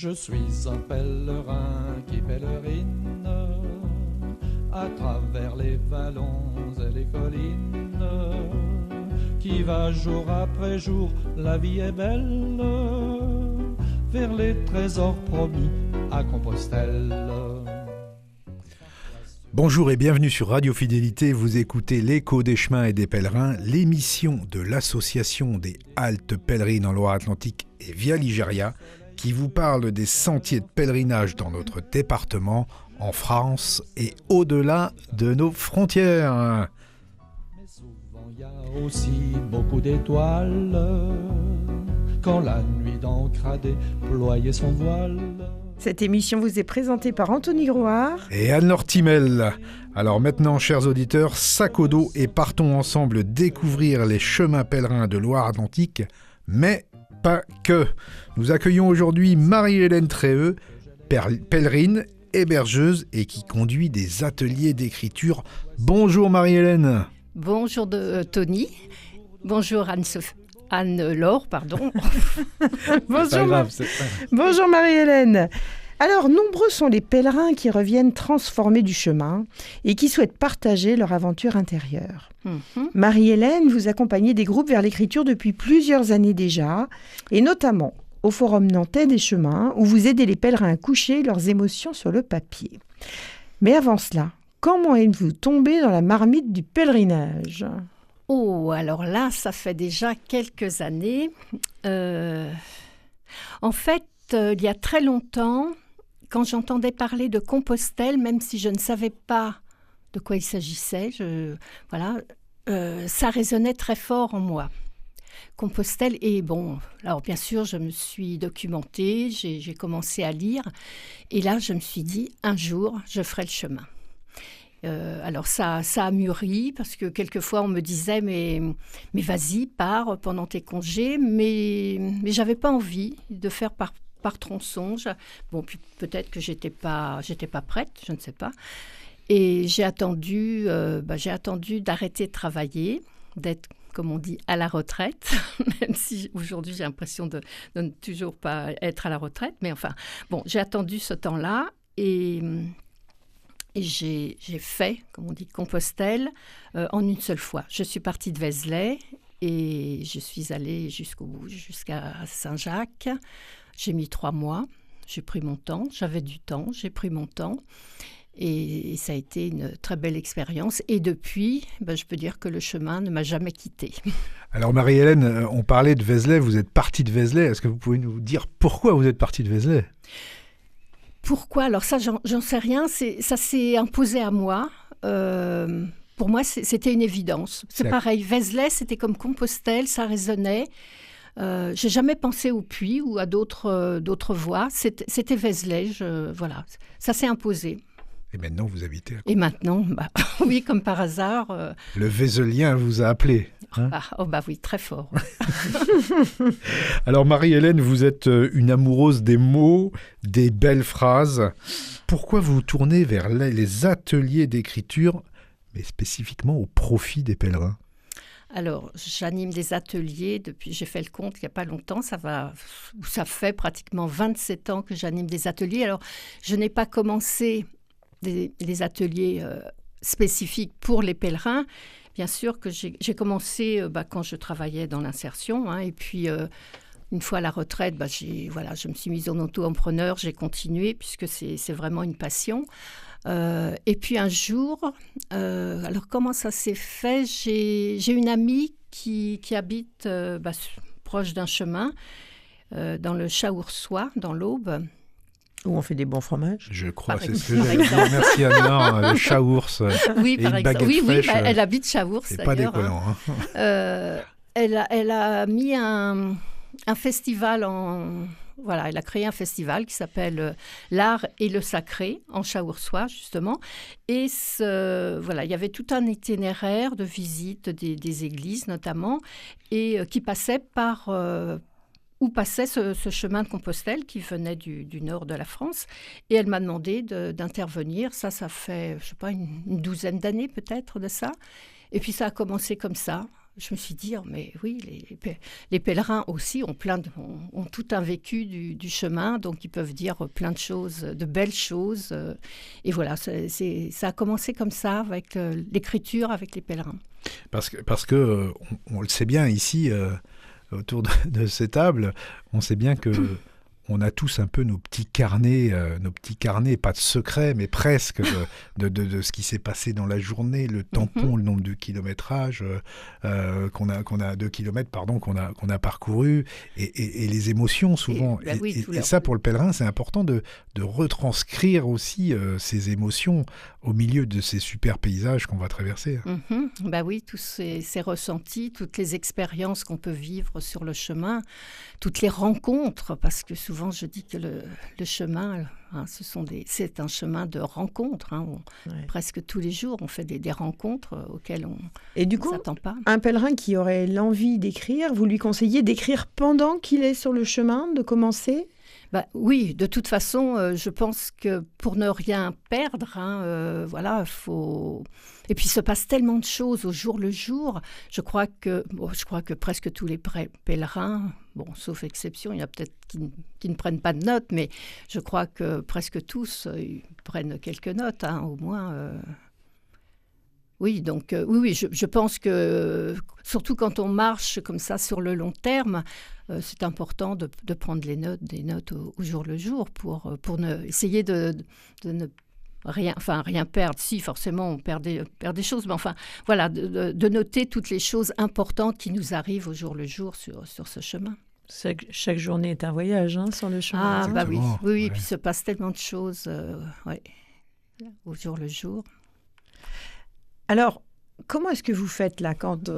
Je suis un pèlerin qui pèlerine à travers les vallons et les collines, qui va jour après jour, la vie est belle, vers les trésors promis à Compostelle. Bonjour et bienvenue sur Radio Fidélité, vous écoutez l'Écho des chemins et des pèlerins, l'émission de l'association des haltes pèlerines en Loire-Atlantique et Via Ligéria, qui vous parle des sentiers de pèlerinage dans notre département, en France et au-delà de nos frontières. Mais souvent il y a aussi beaucoup d'étoiles, quand la nuit d'encre a déployé son voile. Cette émission vous est présentée par Anthony Groard Et Anne-Laure Timel. Alors maintenant, chers auditeurs, sac au dos et partons ensemble découvrir les chemins pèlerins de Loire-Atlantique, mais pas que. Nous accueillons aujourd'hui Marie-Hélène Tréheux, pèlerine, hébergeuse et qui conduit des ateliers d'écriture. Bonjour Marie-Hélène. Bonjour Tony. Bonjour Anne-Laure, pardon. Bonjour Marie-Hélène. Alors, nombreux sont les pèlerins qui reviennent transformés du chemin et qui souhaitent partager leur aventure intérieure. Marie-Hélène, vous accompagnez des groupes vers l'écriture depuis plusieurs années déjà, et notamment au Forum nantais des chemins, où vous aidez les pèlerins à coucher leurs émotions sur le papier. Mais avant cela, comment êtes-vous tombé dans la marmite du pèlerinage ? Oh, alors là, ça fait déjà quelques années. En fait, il y a très longtemps, quand j'entendais parler de Compostelle, même si je ne savais pas de quoi il s'agissait, ça résonnait très fort en moi. Compostelle, et bon, alors bien sûr, je me suis documentée, j'ai commencé à lire, et là, je me suis dit, un jour, je ferai le chemin. Alors ça a mûri parce que quelquefois on me disait mais vas-y, pars pendant tes congés, mais j'avais pas envie de faire par tronçon. Bon, puis peut-être que j'étais pas prête, je ne sais pas. Et j'ai attendu d'arrêter de travailler, d'être, comme on dit, à la retraite, même si aujourd'hui j'ai l'impression de ne toujours pas être à la retraite, mais enfin, bon, j'ai attendu ce temps-là et j'ai fait, comme on dit, Compostelle en une seule fois. Je suis partie de Vézelay et je suis allée jusqu'au bout, jusqu'à Saint-Jacques. J'ai mis 3 mois, j'ai pris mon temps, j'avais du temps, j'ai pris mon temps. Et ça a été une très belle expérience. Et depuis, je peux dire que le chemin ne m'a jamais quittée. Alors Marie-Hélène, on parlait de Vézelay, vous êtes partie de Vézelay. Est-ce que vous pouvez nous dire pourquoi vous êtes partie de Vézelay ? Pourquoi ? Alors ça, j'en sais rien. Ça s'est imposé à moi. Pour moi, c'était une évidence. C'est pareil. Vézelay, c'était comme Compostelle, ça résonnait. J'ai jamais pensé au Puy ou à d'autres voies. C'était Vézelay. Voilà, ça s'est imposé. Et maintenant, vous habitez à... Et maintenant, oui, comme par hasard. Le Vézelien vous a appelé. Hein ? Oui, très fort. Alors Marie-Hélène, vous êtes une amoureuse des mots, des belles phrases. Pourquoi vous tournez vers les ateliers d'écriture, mais spécifiquement au profit des pèlerins ? Alors, j'anime des ateliers depuis, j'ai fait le compte il n'y a pas longtemps, ça fait pratiquement 27 ans que j'anime des ateliers. Alors, je n'ai pas commencé des ateliers spécifiques pour les pèlerins. Bien sûr que j'ai commencé quand je travaillais dans l'insertion, et puis une fois à la retraite, je me suis mise en auto-entrepreneur, j'ai continué puisque c'est vraiment une passion. Et puis un jour, alors comment ça s'est fait ? J'ai une amie qui habite proche d'un chemin, dans le Chaourçois, dans l'Aube. Où on fait des bons fromages. Je crois, c'est ce que j'allais dire. Merci Anne-Laure, le Chaours oui, et une baguette fraîche. Oui, elle habite Chaours c'est d'ailleurs. pas déconnant. Elle a mis un festival elle a créé un festival qui s'appelle L'Art et le Sacré en Chaourçois, justement. Et il y avait tout un itinéraire de visite des églises, notamment, et qui passait par... où passait ce chemin de Compostelle qui venait du nord de la France. Et elle m'a demandé d'intervenir. Ça fait, je ne sais pas, une douzaine d'années peut-être de ça. Et puis ça a commencé comme ça. je me suis dit, mais oui, les pèlerins aussi ont tout un vécu du chemin, donc ils peuvent dire plein de choses, de belles choses. Et voilà, ça a commencé comme ça, avec l'écriture, avec les pèlerins. Parce que on le sait bien ici, autour de ces tables, on sait bien que... On a tous un peu nos petits carnets, pas de secrets, mais presque, de ce qui s'est passé dans la journée, le tampon, le nombre de kilométrages qu'on a 2 kilomètres, pardon, qu'on a parcouru, et les émotions souvent. Et ça, pour le pèlerin, c'est important de retranscrire aussi ces émotions au milieu de ces super paysages qu'on va traverser. Oui, tous ces ressentis, toutes les expériences qu'on peut vivre sur le chemin, toutes les rencontres, parce que souvent je dis que le chemin, c'est un chemin de rencontres. Presque tous les jours, on fait des rencontres auxquelles on ne s'attend pas. Un pèlerin qui aurait l'envie d'écrire, vous lui conseillez d'écrire pendant qu'il est sur le chemin, de commencer ? Oui, de toute façon, je pense que pour ne rien perdre, faut... Et puis, il se passe tellement de choses au jour le jour. Je crois que presque tous les pèlerins, sauf exception, il y en a peut-être qui ne prennent pas de notes, mais je crois que presque tous ils prennent quelques notes, au moins... Oui, donc je pense que surtout quand on marche comme ça sur le long terme, c'est important de prendre des notes au jour le jour pour essayer de ne rien perdre. Si, forcément, on perd des choses, mais voilà, de noter toutes les choses importantes qui nous arrivent au jour le jour sur ce chemin. Chaque journée est un voyage sur le chemin. Oui, et puis il se passe tellement de choses au jour le jour. Alors, comment est-ce que vous faites là quand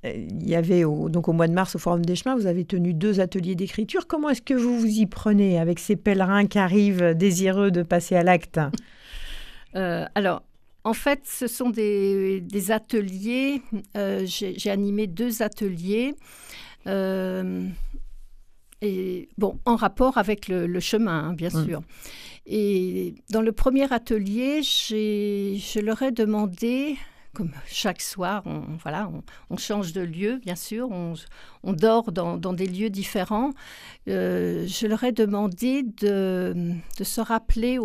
il y avait au mois de mars au Forum des Chemins, vous avez tenu 2 ateliers d'écriture. Comment est-ce que vous vous y prenez avec ces pèlerins qui arrivent désireux de passer à l'acte ? Alors, en fait, ce sont des ateliers. J'ai animé 2 ateliers. En rapport avec le chemin, bien sûr. Et dans le premier atelier, je leur ai demandé, comme chaque soir, on change de lieu, bien sûr, on dort dans des lieux différents. Je leur ai demandé de se rappeler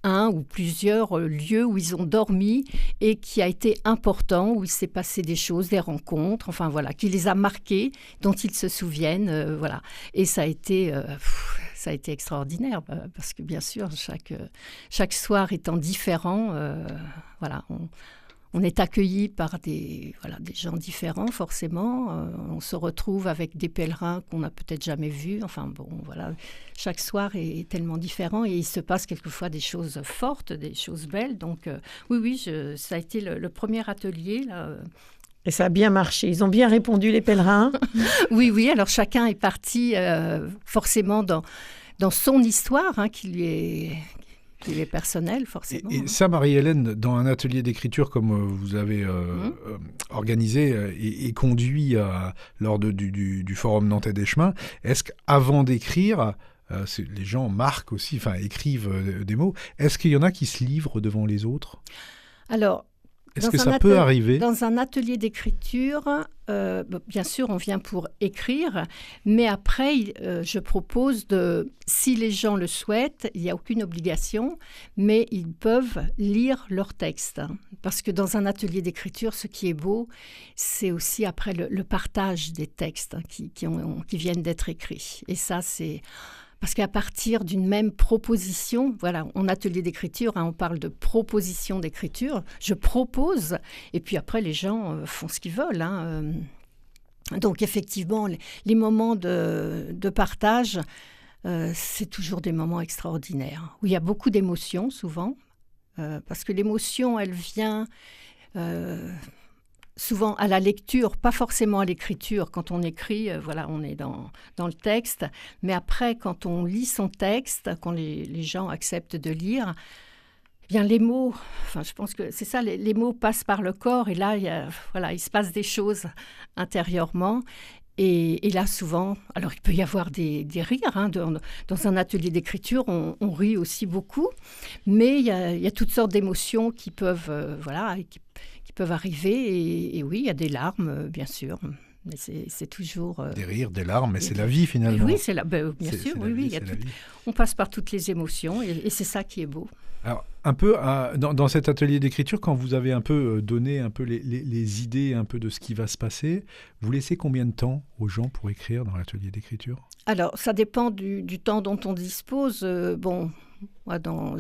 d'un ou plusieurs lieux où ils ont dormi et qui a été important, où il s'est passé des choses, des rencontres, qui les a marqués, dont ils se souviennent, Et ça a été extraordinaire, parce que bien sûr, chaque soir étant différent, on est accueilli par des gens différents, forcément. On se retrouve avec des pèlerins qu'on n'a peut-être jamais vus. Chaque soir est tellement différent et il se passe quelquefois des choses fortes, des choses belles. Donc, ça a été le premier atelier, là. Et ça a bien marché. Ils ont bien répondu, les pèlerins. Oui. Alors, chacun est parti forcément dans son histoire, qui lui est personnel, forcément. Et ça, Marie-Hélène, dans un atelier d'écriture comme vous avez organisé et conduit lors du Forum Nantais des Chemins, est-ce qu'avant d'écrire, les gens marquent aussi, écrivent des mots, est-ce qu'il y en a qui se livrent devant les autres ? Alors, est-ce que ça peut arriver ? Dans un atelier d'écriture, bien sûr, on vient pour écrire, mais après, je propose si les gens le souhaitent, il n'y a aucune obligation, mais ils peuvent lire leur texte. Parce que dans un atelier d'écriture, ce qui est beau, c'est aussi après le partage des textes qui viennent d'être écrits. Et ça, c'est... Parce qu'à partir d'une même proposition, en atelier d'écriture, on parle de proposition d'écriture, je propose, et puis après les gens font ce qu'ils veulent. Donc effectivement, les moments de partage, c'est toujours des moments extraordinaires, où il y a beaucoup d'émotions souvent, parce que l'émotion, elle vient... souvent à la lecture, pas forcément à l'écriture. Quand on écrit, on est dans le texte. Mais après, quand on lit son texte, quand les gens acceptent de lire, bien les mots, je pense que c'est ça, les mots passent par le corps. Et là, il se passe des choses intérieurement. Et là, souvent, alors il peut y avoir des rires. Hein, dans un atelier d'écriture, on rit aussi beaucoup. Mais il y a toutes sortes d'émotions qui peuvent, qui peuvent arriver. Et oui, il y a des larmes, bien sûr. Mais c'est toujours... Des rires, des larmes, mais c'est la vie finalement. Oui, bien sûr, oui. On passe par toutes les émotions et c'est ça qui est beau. Alors, un peu dans cet atelier d'écriture, quand vous avez un peu donné un peu les idées un peu de ce qui va se passer, vous laissez combien de temps aux gens pour écrire dans l'atelier d'écriture ? Alors, ça dépend du temps dont on dispose. Moi,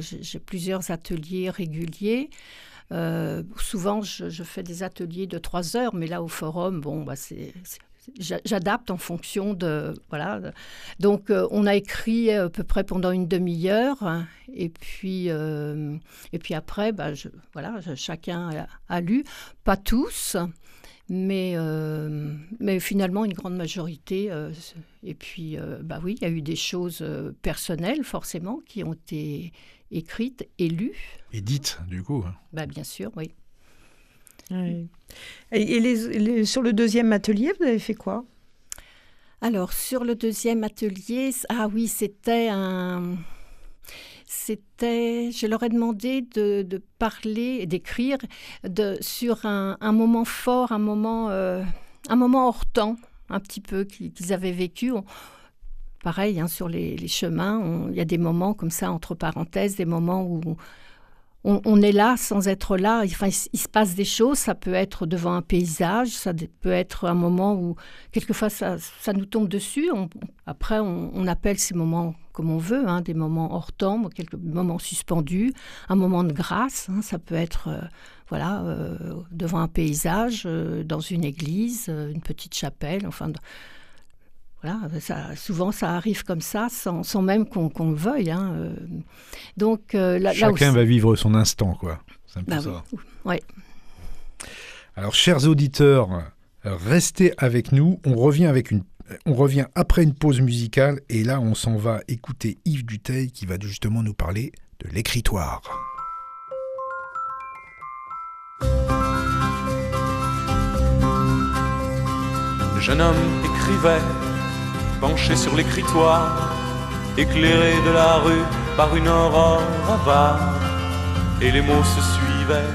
j'ai plusieurs ateliers réguliers. Souvent, je fais des ateliers de 3 heures, mais là, au forum, j'adapte en fonction de... Voilà. Donc, on a écrit à peu près pendant une demi-heure. Hein, et puis après, chacun a lu. Pas tous, mais finalement, une grande majorité. Et puis, oui, il y a eu des choses personnelles, forcément, qui ont été écrites et lues. Et dites, du coup. Bien sûr, oui. Oui. Et sur le deuxième atelier, vous avez fait quoi ? Alors, sur le deuxième atelier, je leur ai demandé de parler et d'écrire sur un moment fort, un moment hors temps, un petit peu, qu'ils avaient vécu. Pareil, hein, sur les chemins, il y a des moments comme ça, entre parenthèses, des moments où on est là sans être là. Enfin, il se passe des choses, ça peut être devant un paysage, ça peut être un moment où, quelquefois, ça nous tombe dessus. Après, on appelle ces moments comme on veut, hein, des moments hors temps, quelques moments suspendus, un moment de grâce. Hein, ça peut être devant un paysage, dans une église, une petite chapelle, enfin... souvent, ça arrive comme ça, sans même qu'on le veuille. Hein. Donc, chacun va vivre son instant, quoi. C'est un peu ça. Oui. Alors, chers auditeurs, restez avec nous. On revient après une pause musicale. Et là, on s'en va écouter Yves Dutheil qui va justement nous parler de l'écritoire. Le jeune homme écrivait, penché sur l'écritoire, éclairé de la rue par une aurore avare, et les mots se suivaient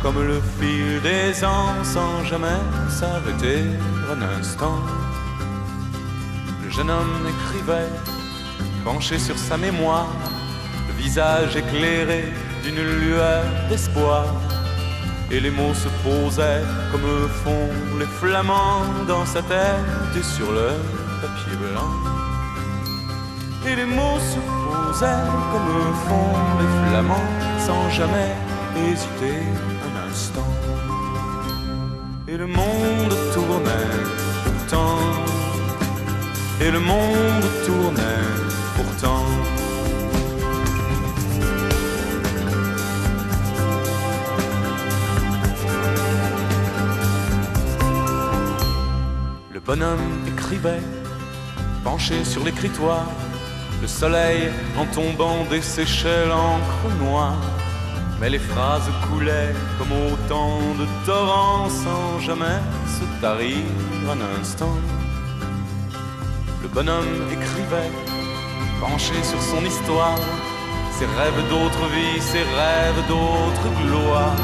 comme le fil des ans sans jamais s'arrêter un instant. Le jeune homme écrivait, penché sur sa mémoire, le visage éclairé d'une lueur d'espoir, et les mots se posaient comme font les flamands dans sa tête et sur leur papier blanc. Et les mots se posaient comme font les flamands sans jamais hésiter un instant. Et le monde tournait pourtant, et le monde tournait pourtant. Le bonhomme écrivait, penché sur l'écritoire, le soleil en tombant desséchait l'encre noire, mais les phrases coulaient comme autant de torrents sans jamais se tarir un instant. Le bonhomme écrivait, penché sur son histoire, ses rêves d'autres vies, ses rêves d'autres gloires,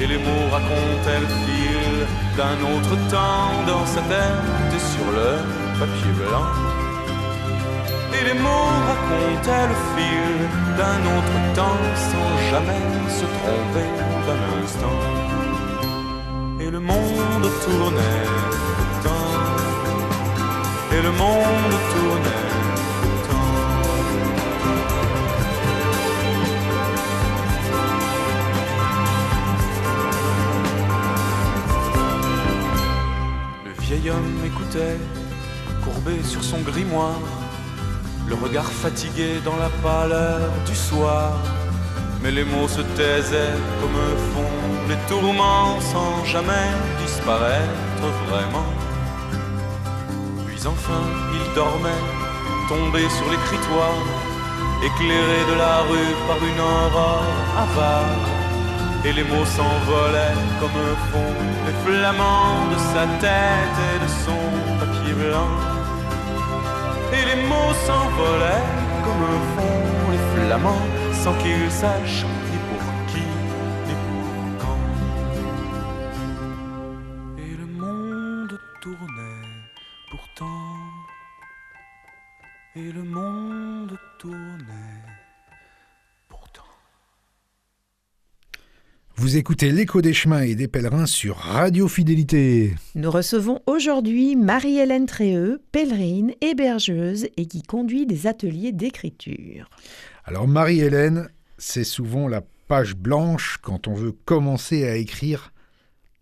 et les mots racontaient le fil d'un autre temps dans sa tête et sur le papier blanc. Et les mots racontaient le fil d'un autre temps sans jamais se tromper d'un instant. Et le monde tournait pourtant, et le monde tournait pourtant. Le vieil homme écoutait, courbé sur son grimoire, le regard fatigué dans la pâleur du soir, mais les mots se taisaient comme font les tourments sans jamais disparaître vraiment. Puis enfin il dormait, tombé sur l'écritoire, éclairé de la rue par une aurore avare, et les mots s'envolaient comme font les flamants de sa tête et de son papier blanc. Et les mots s'envolaient comme font les flamands sans qu'ils sachent ni pour qui ni pour quand. Et le monde tournait pourtant. Et le monde tournait pourtant. Vous écoutez l'écho des chemins et des pèlerins sur Radio Fidélité. Nous recevons aujourd'hui Marie-Hélène Tréheux, pèlerine, hébergeuse et qui conduit des ateliers d'écriture. Alors Marie-Hélène, c'est souvent la page blanche quand on veut commencer à écrire.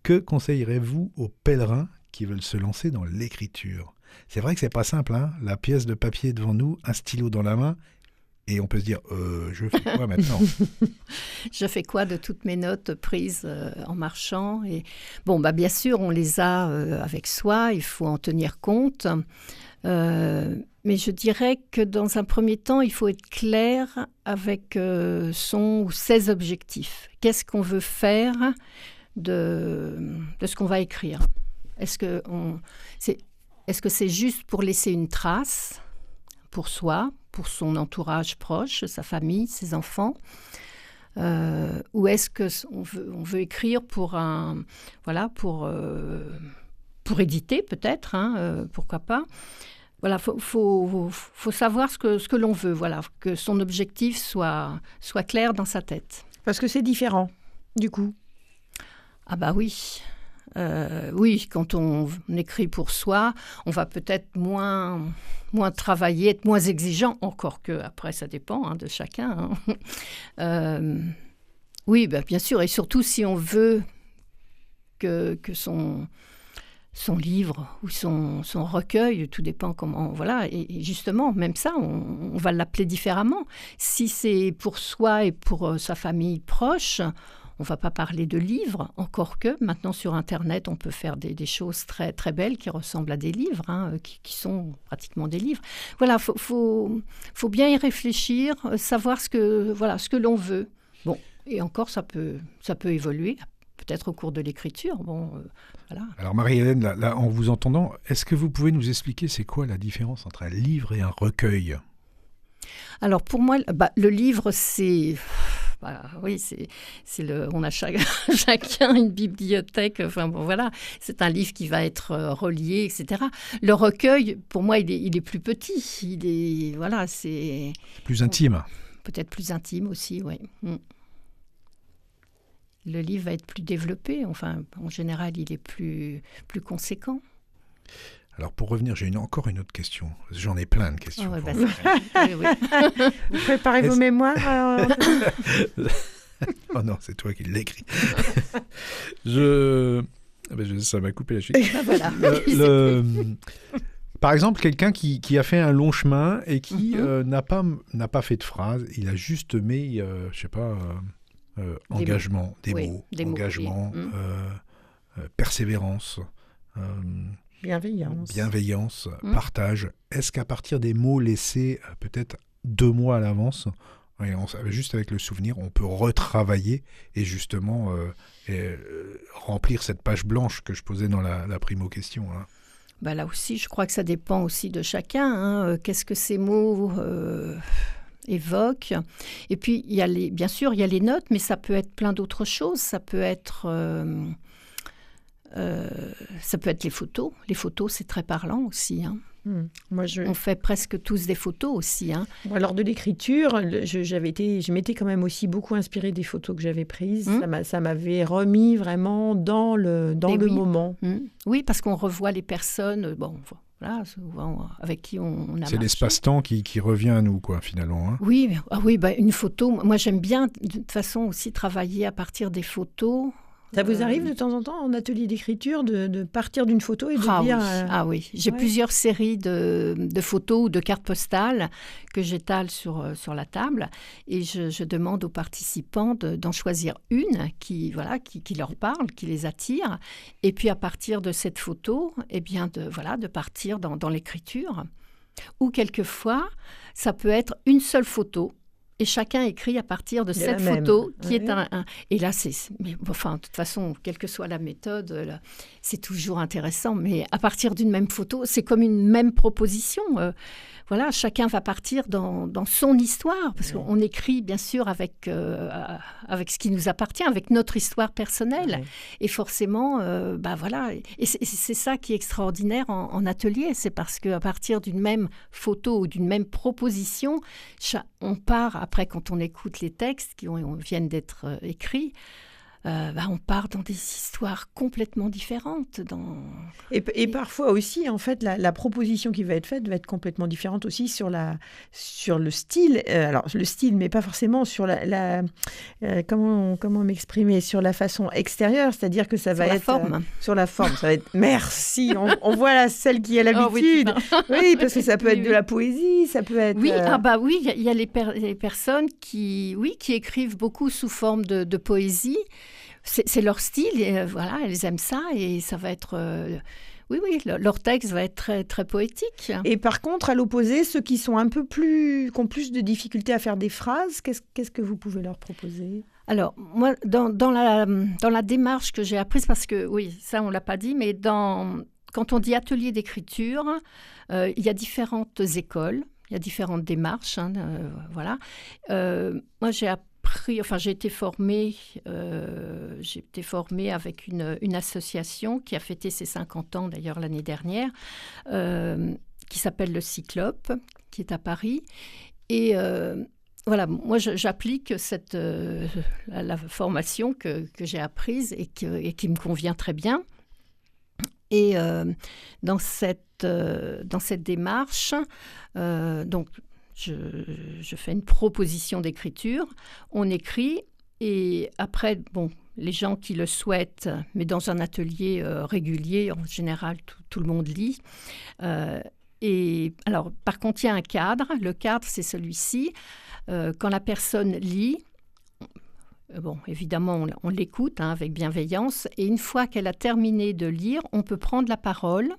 Que conseillerez-vous aux pèlerins qui veulent se lancer dans l'écriture ? C'est vrai que c'est pas simple, hein, la pièce de papier devant nous, un stylo dans la main, et on peut se dire, je fais quoi maintenant ? Je fais quoi de toutes mes notes prises en marchant ? Et bon, bien sûr, on les a avec soi, il faut en tenir compte. Mais je dirais que dans un premier temps, il faut être clair avec son ou ses objectifs. Qu'est-ce qu'on veut faire de ce qu'on va écrire ? Est-ce que c'est juste pour laisser une trace pour soi, pour son entourage proche, sa famille, ses enfants, ou est-ce qu'on veut écrire pour éditer peut-être, pourquoi pas. Voilà, faut savoir ce que l'on veut, voilà, que son objectif soit clair dans sa tête. Parce que c'est différent, du coup. Ah bah oui. Oui, quand on écrit pour soi, on va peut-être moins travailler, être moins exigeant, encore que après ça dépend de chacun. Oui, bien sûr, et surtout si on veut que son livre ou son recueil, tout dépend comment, voilà, et justement, même ça, on va l'appeler différemment. Si c'est pour soi et pour sa famille proche, on ne va pas parler de livres, encore que maintenant sur Internet, on peut faire des choses très, très belles qui ressemblent à des livres, qui sont pratiquement des livres. Voilà, faut bien y réfléchir, savoir ce que l'on veut. Bon, et encore, ça peut évoluer, peut-être au cours de l'écriture. Bon, voilà. Alors Marie-Hélène, là, en vous entendant, est-ce que vous pouvez nous expliquer c'est quoi la différence entre un livre et un recueil ? Alors pour moi, le livre, c'est... oui, on a chacun une bibliothèque. Enfin bon, voilà, c'est un livre qui va être relié, etc. Le recueil, pour moi, il est plus petit. C'est plus intime. Peut-être plus intime aussi, oui. Le livre va être plus développé. Enfin, en général, il est plus conséquent. Alors, pour revenir, j'ai encore une autre question. J'en ai plein de questions. Oui. Vous préparez vos mémoires Oh non, c'est toi qui l'écris. Ça m'a coupé la chute. Voilà. Par exemple, quelqu'un qui a fait un long chemin et qui n'a pas fait de phrase, il a juste mis, je sais pas, engagement, des mots, engagement, persévérance. Bienveillance, partage. Est-ce qu'à partir des mots laissés peut-être 2 mois à l'avance, juste avec le souvenir, on peut retravailler et justement remplir cette page blanche que je posais dans la primo-question, hein. Là aussi, je crois que ça dépend aussi de chacun. Qu'est-ce que ces mots évoquent ? Et puis, bien sûr, il y a les notes, mais ça peut être plein d'autres choses. Ça peut être les photos. Les photos, c'est très parlant aussi. On fait presque tous des photos aussi. Lors de l'écriture, je m'étais quand même aussi beaucoup inspirée des photos que j'avais prises. Ça m'avait remis vraiment dans le moment. Oui, parce qu'on revoit les personnes. Voilà, souvent avec qui on a C'est l'espace-temps qui revient à nous, quoi, finalement. Hein. Oui, une photo. Moi, j'aime bien de toute façon aussi travailler à partir des photos. Ça vous arrive de temps en temps en atelier d'écriture de partir d'une photo et de dire... oui, j'ai plusieurs séries de photos ou de cartes postales que j'étale sur la table et je demande aux participants d'en choisir une qui leur parle, qui les attire, et puis à partir de cette photo, de partir dans l'écriture. Ou quelquefois, ça peut être une seule photo et chacun écrit à partir de cette photo qui est un... Et là, de toute façon, quelle que soit la méthode, là, c'est toujours intéressant. Mais à partir d'une même photo, c'est comme une même proposition. Voilà, chacun va partir dans son histoire, parce qu'on écrit, bien sûr, avec ce qui nous appartient, avec notre histoire personnelle. Et forcément, voilà. Et c'est ça qui est extraordinaire en atelier, c'est parce qu'à partir d'une même photo ou d'une même proposition, on part, après, quand on écoute les textes qui viennent d'être écrits, on part dans des histoires complètement différentes. Et parfois aussi, en fait, la proposition qui va être faite va être complètement différente aussi sur le style. Alors, le style, mais pas forcément sur comment m'exprimer, sur la façon extérieure, c'est-à-dire que ça va être... Sur la forme. Ça va être... Merci, on voit celle qui a l'habitude. Oui, parce que ça peut être de la poésie, ça peut être... Oui, il y a les personnes qui écrivent beaucoup sous forme de poésie. C'est leur style, et voilà, elles aiment ça, et ça va être... leur texte va être très, très poétique. Et par contre, à l'opposé, ceux qui sont qui ont plus de difficultés à faire des phrases, qu'est-ce que vous pouvez leur proposer ? Alors, moi, dans la démarche que j'ai apprise, parce que, oui, ça, on ne l'a pas dit, mais quand on dit atelier d'écriture, il y a différentes écoles, il y a différentes démarches, voilà. Moi, j'ai été formée avec une association qui a fêté ses 50 ans, d'ailleurs, l'année dernière, qui s'appelle le Cyclope, qui est à Paris. Et voilà, moi, j'applique la formation que j'ai apprise et qui me convient très bien. Et dans cette démarche, donc, je fais une proposition d'écriture, on écrit, et après, les gens qui le souhaitent, mais dans un atelier régulier, en général, tout le monde lit. Et alors, par contre, il y a un cadre. Le cadre, c'est celui-ci. Quand la personne lit, évidemment, on l'écoute avec bienveillance, et une fois qu'elle a terminé de lire, on peut prendre la parole.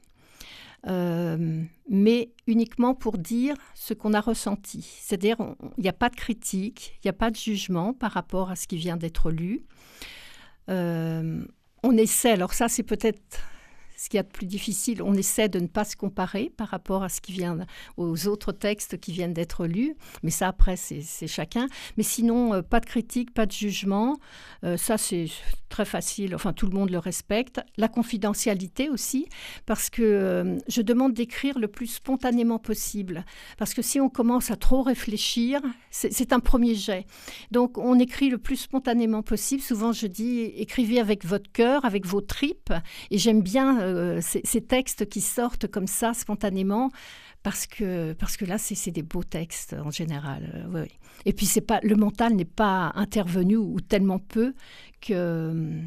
Mais uniquement pour dire ce qu'on a ressenti. C'est-à-dire, il n'y a pas de critique, il n'y a pas de jugement par rapport à ce qui vient d'être lu. On essaie, alors ça c'est peut-être ce qu'il y a de plus difficile, on essaie de ne pas se comparer par rapport à aux autres textes qui viennent d'être lus, mais ça après c'est chacun. Mais sinon, pas de critique, pas de jugement, ça c'est très facile, enfin tout le monde le respecte. La confidentialité aussi, parce que je demande d'écrire le plus spontanément possible, parce que si on commence à trop réfléchir, c'est un premier jet. Donc on écrit le plus spontanément possible. Souvent je dis, écrivez avec votre cœur, avec vos tripes, et j'aime bien ces textes qui sortent comme ça spontanément, parce que là c'est des beaux textes en général. Oui. Et puis le mental n'est pas intervenu ou tellement peu que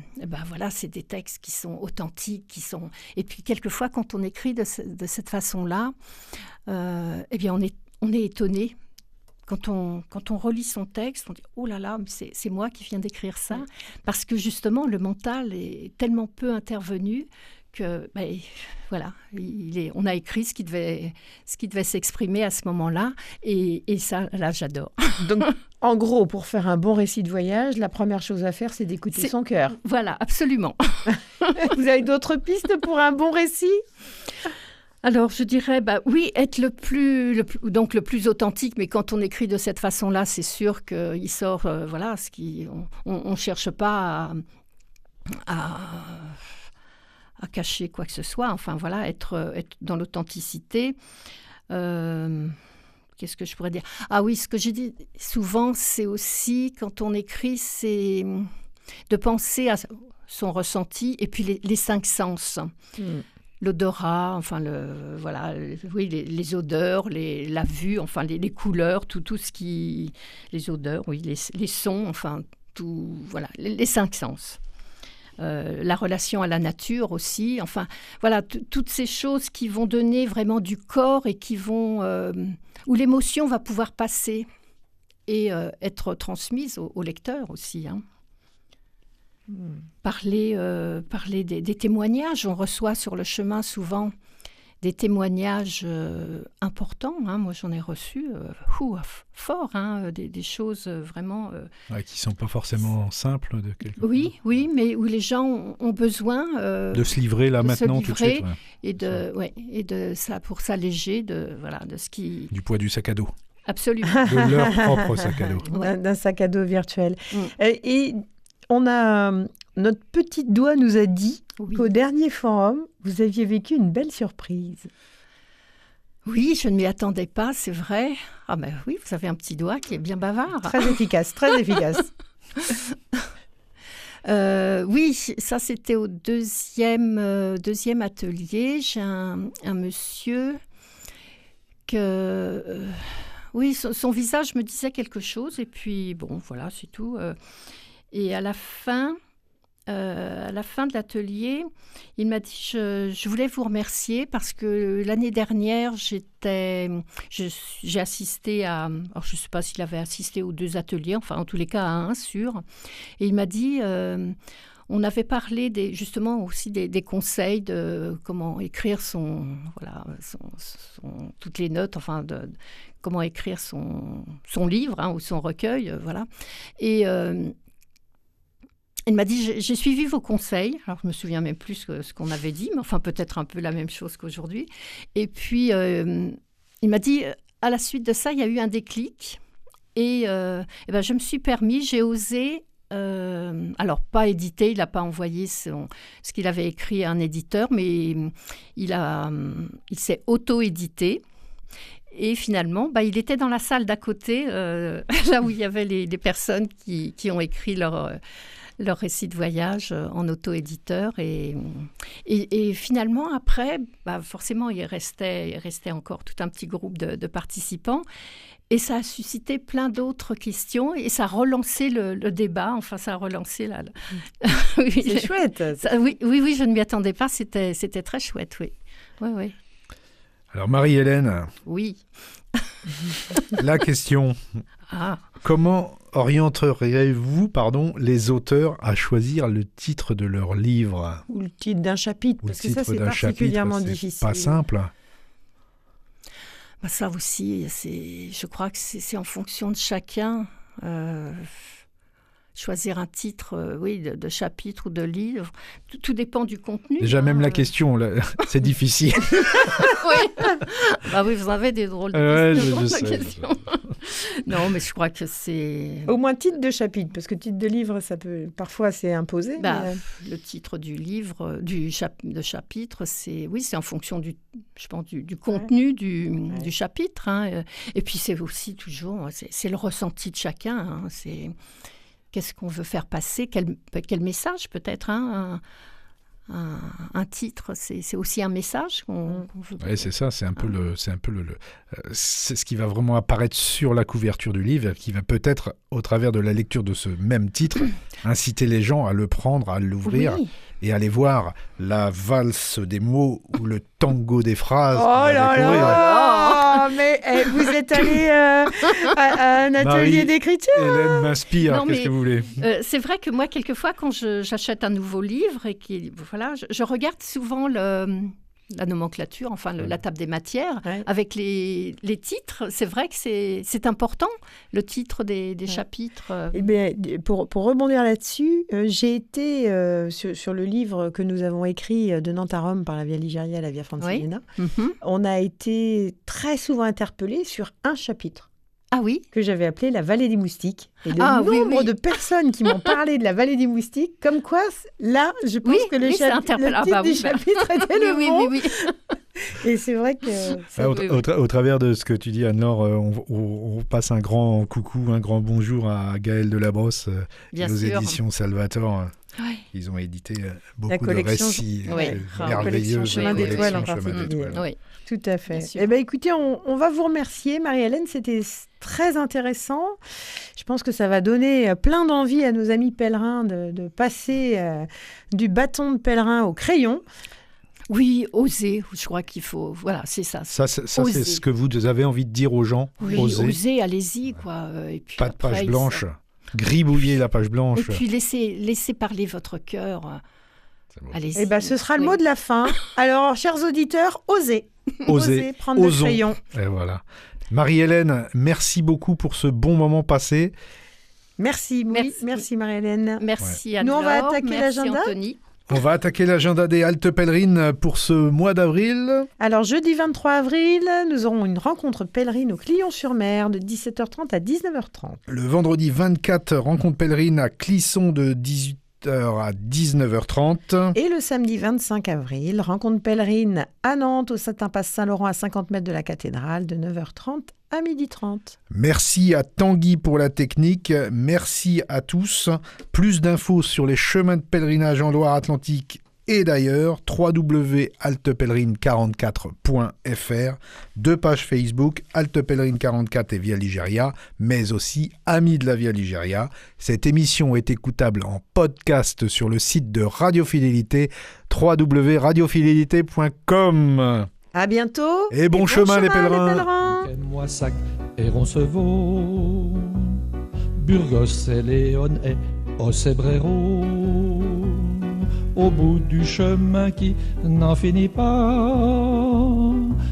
voilà, c'est des textes qui sont authentiques, et puis quelquefois quand on écrit de cette façon-là, on est étonné. Quand on relit son texte, on dit « Oh là là, mais c'est moi qui viens d'écrire ça », parce que justement le mental est tellement peu intervenu que voilà, on a écrit ce qui devait s'exprimer à ce moment-là, et ça, là, j'adore. Donc, en gros, pour faire un bon récit de voyage, la première chose à faire, c'est d'écouter son cœur. Voilà, absolument. Vous avez d'autres pistes pour un bon récit ? Alors, je dirais, oui, être le plus authentique, mais quand on écrit de cette façon-là, c'est sûr qu'il sort, voilà, on cherche pas à cacher quoi que ce soit, enfin voilà, être dans l'authenticité. Qu'est-ce que je pourrais dire ? Ah oui, ce que j'ai dit souvent, c'est aussi, quand on écrit, c'est de penser à son ressenti, et puis les 5 sens. L'odorat, enfin les odeurs, la vue, enfin les couleurs, tout ce qui... Les odeurs, oui, les sons, enfin tout, voilà, les 5 sens. La relation à la nature aussi, enfin voilà, toutes ces choses qui vont donner vraiment du corps et qui vont où l'émotion va pouvoir passer et être transmise au lecteur aussi. Parler des témoignages, on reçoit sur le chemin souvent des témoignages importants. Hein. Moi, j'en ai reçu fort, hein, des choses vraiment... qui ne sont pas forcément simples. Oui, mais où les gens ont besoin... de se livrer là maintenant tout de suite. Ouais. Et de ça, pour s'alléger de ce qui... Du poids du sac à dos. Absolument. De leur propre sac à dos. D'un sac à dos virtuel. Et on a... notre petite doigt nous a dit qu'au dernier forum, vous aviez vécu une belle surprise. Oui, je ne m'y attendais pas, c'est vrai. Ah ben oui, vous avez un petit doigt qui est bien bavard. Très efficace, très efficace. Oui, ça c'était au deuxième atelier. J'ai un monsieur que... oui, son visage me disait quelque chose et puis bon, voilà, c'est tout. Et à la fin de l'atelier, il m'a dit je voulais vous remercier parce que l'année dernière, j'ai assisté à... Alors, je ne sais pas s'il avait assisté aux 2 ateliers, enfin, en tous les cas, à un sûr. Et il m'a dit... on avait parlé justement aussi des conseils de comment écrire toutes les notes, enfin, comment écrire son livre hein, ou son recueil, voilà. Et... il m'a dit, j'ai suivi vos conseils. Alors, je ne me souviens même plus ce qu'on avait dit, mais enfin, peut-être un peu la même chose qu'aujourd'hui. Et puis, il m'a dit, à la suite de ça, il y a eu un déclic. Et je me suis permis, j'ai osé, alors pas éditer, il n'a pas envoyé ce qu'il avait écrit à un éditeur, mais il s'est auto-édité. Et finalement, il était dans la salle d'à côté, là où il y avait les personnes qui ont écrit leur récit de voyage en auto-éditeur. Et finalement, après, forcément, il restait encore tout un petit groupe de participants. Et ça a suscité plein d'autres questions et ça a relancé le débat. Enfin, ça a relancé oui, c'est chouette. Oui, je ne m'y attendais pas. C'était très chouette, oui. Oui. Alors, Marie-Hélène. Oui. La question. Comment orienteriez-vous, les auteurs à choisir le titre de leur livre ? Ou le titre d'un chapitre, parce que ça, c'est particulièrement difficile. C'est pas simple. Ça aussi, je crois que c'est en fonction de chacun. Choisir un titre, de chapitre ou de livre, tout dépend du contenu. Déjà, même la question, c'est difficile. Oui, vous avez des drôles de questions. Non, mais je crois que c'est... Au moins titre de chapitre, parce que titre de livre, ça peut... Parfois, c'est imposé. Le titre du livre, de chapitre, c'est en fonction du contenu du chapitre. Hein. Et puis, c'est aussi toujours... C'est le ressenti de chacun. Hein. C'est... Qu'est-ce qu'on veut faire passer ? Quel message peut-être hein, un titre, c'est aussi un message qu'on veut. Oui, c'est ça. C'est un peu c'est ce qui va vraiment apparaître sur la couverture du livre, qui va peut-être, au travers de la lecture de ce même titre, inciter les gens à le prendre, à l'ouvrir. Oui. Et aller voir la valse des mots ou le tango des phrases. Oh là là, mais vous êtes allé à un atelier d'écriture. Hélène m'inspire, qu'est-ce que vous voulez ? C'est vrai que moi, quelquefois, quand j'achète un nouveau livre, et je regarde souvent la nomenclature, enfin la table des matières, avec les titres. C'est vrai que c'est important, le titre des chapitres. Eh bien, pour rebondir là-dessus, j'ai été sur le livre que nous avons écrit de Nantes à Rome par la Via Ligeria à la Via Francigena. On a été très souvent interpellés sur un chapitre. Ah oui ? Que j'avais appelé la vallée des moustiques. Et le nombre de personnes qui m'ont parlé de la vallée des moustiques, comme quoi, là, je pense que le titre du chapitre était le bon. Oui. Et c'est vrai que... Au travers de ce que tu dis, Anne-Laure, on passe un grand coucou, un grand bonjour à Gaël Delabrosse, nos éditions Salvator. Ouais. Ils ont édité beaucoup de récits merveilleux. Chemin d'étoiles en particulier. Oui, tout à fait. Eh bien, écoutez, on va vous remercier, Marie-Hélène. C'était très intéressant. Je pense que ça va donner plein d'envie à nos amis pèlerins de passer du bâton de pèlerin au crayon. Oui, oser. Je crois qu'il faut... Voilà, c'est ça. Ça c'est ce que vous avez envie de dire aux gens. Oui, oser, allez-y, quoi. Et puis pas de page blanche. Gribouiller la page blanche. Et puis laissez parler votre cœur. Allez-y. Eh ben, ce sera le mot de la fin. Alors, chers auditeurs, osez. Osez prendre le crayon. Et voilà. Marie-Hélène, merci beaucoup pour ce bon moment passé. Merci Marie-Hélène. Merci Nous, on va attaquer l'agenda. Anthony. On va attaquer l'agenda des haltes pèlerines pour ce mois d'avril. Alors, jeudi 23 avril, nous aurons une rencontre pèlerine au Clion-sur-Mer de 17h30 à 19h30. Le vendredi 24, rencontre pèlerine à Clisson de 18h à 19h30. Et le samedi 25 avril, rencontre pèlerine à Nantes au Saint-Passe Saint-Laurent à 50 mètres de la cathédrale de 9h30 à 12h30. Merci à Tanguy pour la technique. Merci à tous. Plus d'infos sur les chemins de pèlerinage en Loire-Atlantique et d'ailleurs, www.altepèlerine44.fr, 2 pages Facebook, Halte Pèlerine 44 et Via Ligéria, mais aussi Amis de la Via Ligéria. Cette émission est écoutable en podcast sur le site de Radio Fidélité, www.radiofidélité.com. À bientôt. Et bon chemin les pèlerins. Moissac et Roncevaux, Burgos et Léon et Ocebrero, au bout du chemin qui n'en finit pas,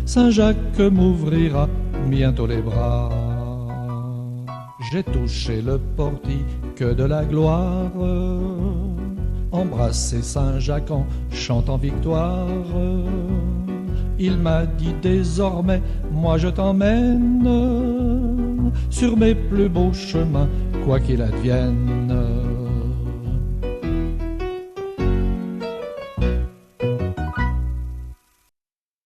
Saint-Jacques m'ouvrira bientôt les bras. J'ai touché le portique de la gloire, embrassé Saint-Jacques en chantant victoire. Il m'a dit désormais, moi je t'emmène sur mes plus beaux chemins, quoi qu'il advienne.